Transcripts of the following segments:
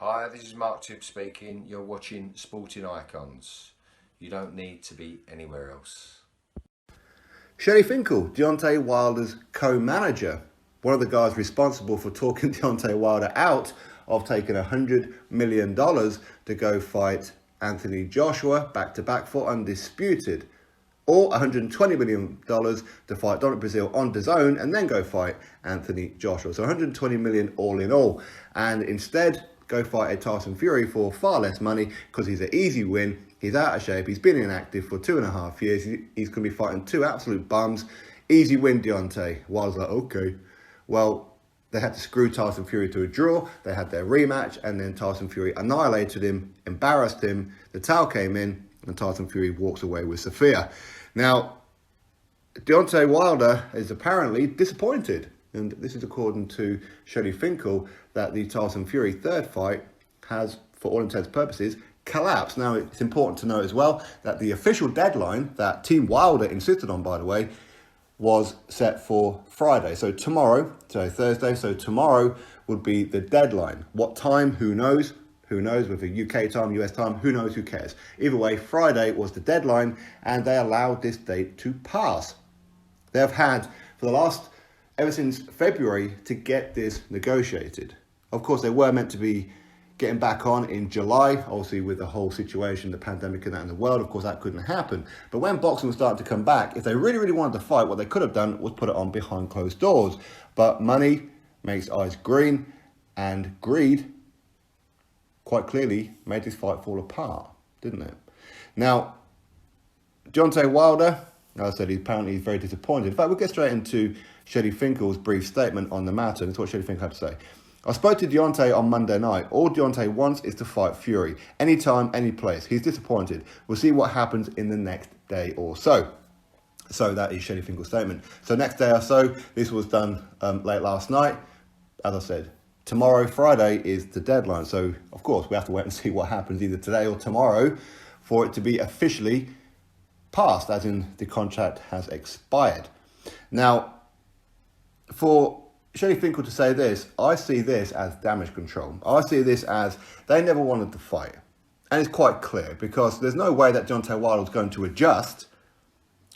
Hi, this is Mark Tibb speaking. You're watching Sporting Icons. You don't need to be anywhere else. Shelly Finkel, Deontay Wilder's co-manager, one of the guys responsible for talking Deontay Wilder out of taking $100 million to go fight Anthony Joshua back-to-back for undisputed, or $120 million to fight Donald Brazil on DAZN and then go fight Anthony Joshua. So $120 million all in all. And instead, go fight a Tyson Fury for far less money because he's an easy win. He's out of shape. He's been inactive for 2.5 years. He's going to be fighting two absolute bums. Easy win, Deontay. Wilder's like, okay. Well, they had to screw Tyson Fury to a draw. They had their rematch, and then Tyson Fury annihilated him, embarrassed him. The towel came in, and Tyson Fury walks away with Sophia. Now, Deontay Wilder is apparently disappointed. And this is according to Shelly Finkel, that the Tyson Fury third fight has, for all intents and purposes, collapsed. Now, it's important to note as well that the official deadline that Team Wilder insisted on, by the way, was set for Friday. So tomorrow, so Thursday, so tomorrow would be the deadline. What time? Who knows? Who knows? With a UK time, US time, who knows? Who cares? Either way, Friday was the deadline, and they allowed this date to pass. They have had, for the last, ever since February, to get this negotiated. Of course, they were meant to be getting back on in July, obviously with the whole situation, the pandemic and that in the world. Of course, that couldn't happen. But when boxing was starting to come back, if they really, really wanted to fight, what they could have done was put it on behind closed doors. But money makes eyes green, and greed quite clearly made this fight fall apart, didn't it? Now, Deontay Wilder, as I said, apparently he's very disappointed. In fact, we'll get straight into Shelly Finkel's brief statement on the matter. That's what Shelly Finkel had to say. I spoke to Deontay on Monday night. All Deontay wants is to fight Fury. Anytime, any place. He's disappointed. We'll see what happens in the next day or so. So that is Shelly Finkel's statement. So next day or so, this was done late last night. As I said, tomorrow, Friday, is the deadline. So, of course, we have to wait and see what happens either today or tomorrow for it to be officially passed, as in the contract has expired. Now, for Shelly Finkel to say this, I see this as damage control. I see this as they never wanted to fight. And it's quite clear because there's no way that Deontay Wilder was going to adjust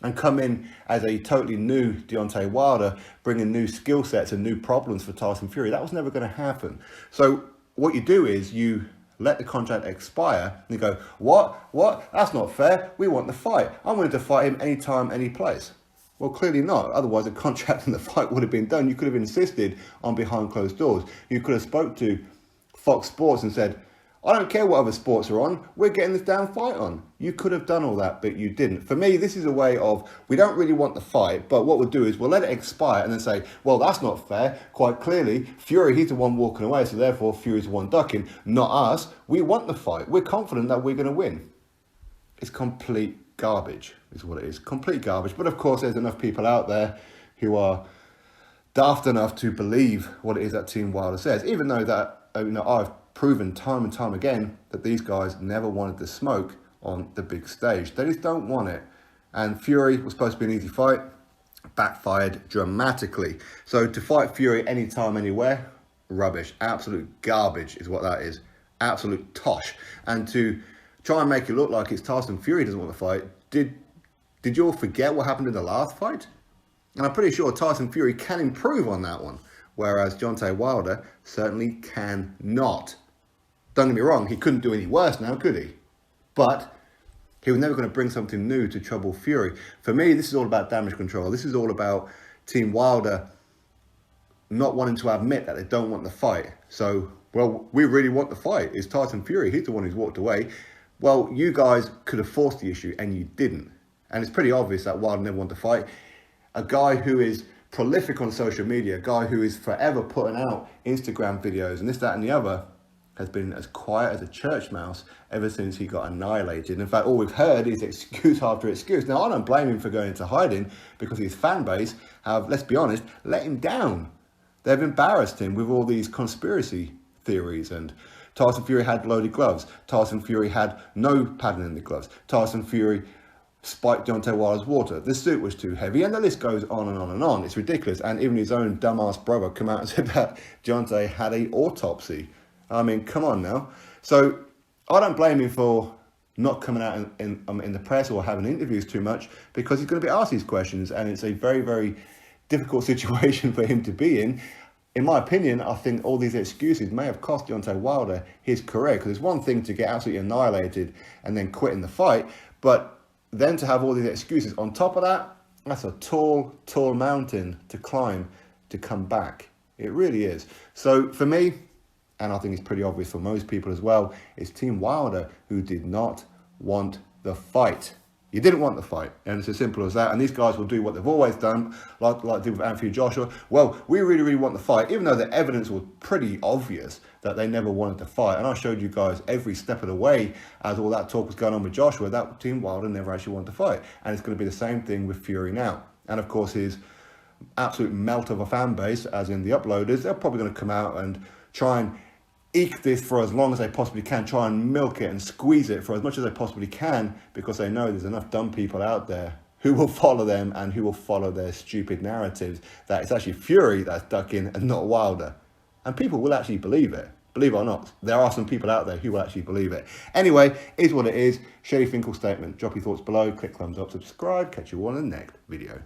and come in as a totally new Deontay Wilder, bringing new skill sets and new problems for Tyson Fury. That was never going to happen. So what you do is you let the contract expire and you go, what? That's not fair. We want the fight. I'm willing to fight him anytime, any place. Well, clearly not. Otherwise, the contract and the fight would have been done. You could have insisted on behind closed doors. You could have spoke to Fox Sports and said, I don't care what other sports are on. We're getting this damn fight on. You could have done all that, but you didn't. For me, this is a way of, we don't really want the fight, but what we'll do is we'll let it expire and then say, well, that's not fair. Quite clearly, Fury, he's the one walking away, so therefore Fury's the one ducking, not us. We want the fight. We're confident that we're going to win. It's complete garbage is what it is. Complete garbage. But of course, there's enough people out there who are daft enough to believe what it is that Team Wilder says, even though that I've proven time and time again that these guys never wanted the smoke on the big stage. They just don't want it. And Fury was supposed to be an easy fight, backfired dramatically. So to fight Fury anytime, anywhere, rubbish. Absolute garbage is what that is. Absolute tosh. And to try and make it look like it's Tyson Fury doesn't want to fight, did you all forget what happened in the last fight? And I'm pretty sure Tyson Fury can improve on that one, whereas Deontay Wilder certainly cannot. Don't get me wrong, he couldn't do any worse now, could he? But he was never going to bring something new to trouble Fury. For me, this is all about damage control. This is all about Team Wilder not wanting to admit that they don't want the fight. So, well, we really want the fight. It's Tyson Fury. He's the one who's walked away. Well, you guys could have forced the issue and you didn't. And it's pretty obvious that Wilder never wanted to fight. A guy who is prolific on social media, a guy who is forever putting out Instagram videos and this, that and the other, has been as quiet as a church mouse ever since he got annihilated. In fact, all we've heard is excuse after excuse. Now, I don't blame him for going into hiding because his fan base have, let's be honest, let him down. They've embarrassed him with all these conspiracy theories, and Tyson Fury had loaded gloves. Tyson Fury had no padding in the gloves. Tyson Fury spiked Deontay Wilder's water. The suit was too heavy, and the list goes on and on and on. It's ridiculous. And even his own dumbass brother come out and said that Deontay had an autopsy. I mean, come on now. So I don't blame him for not coming out in the press or having interviews too much, because he's going to be asked these questions, and it's a very, very difficult situation for him to be in. In my opinion, I think all these excuses may have cost Deontay Wilder his career, because it's one thing to get absolutely annihilated and then quit in the fight, but then to have all these excuses on top of that, that's a tall, tall mountain to climb to come back. It really is. So for me, and I think it's pretty obvious for most people as well, it's Team Wilder who did not want the fight. You didn't want the fight, and it's as simple as that. And these guys will do what they've always done, like did with Anthony Joshua. Well, we really, really want the fight, even though the evidence was pretty obvious that they never wanted to fight. And I showed you guys every step of the way as all that talk was going on with Joshua, that Team Wilder never actually wanted to fight. And it's going to be the same thing with Fury now. And of course, his absolute melt of a fan base, as in the uploaders, they're probably going to come out and try and eke this for as long as they possibly can, try and milk it and squeeze it for as much as they possibly can, because they know there's enough dumb people out there who will follow them and who will follow their stupid narratives that it's actually Fury that's ducking and not Wilder. And people will actually believe it. Believe it or not, there are some people out there who will actually believe it. Anyway, is what it is. Shelly Finkel statement. Drop your thoughts below. Click thumbs up, subscribe. Catch you all in the next video.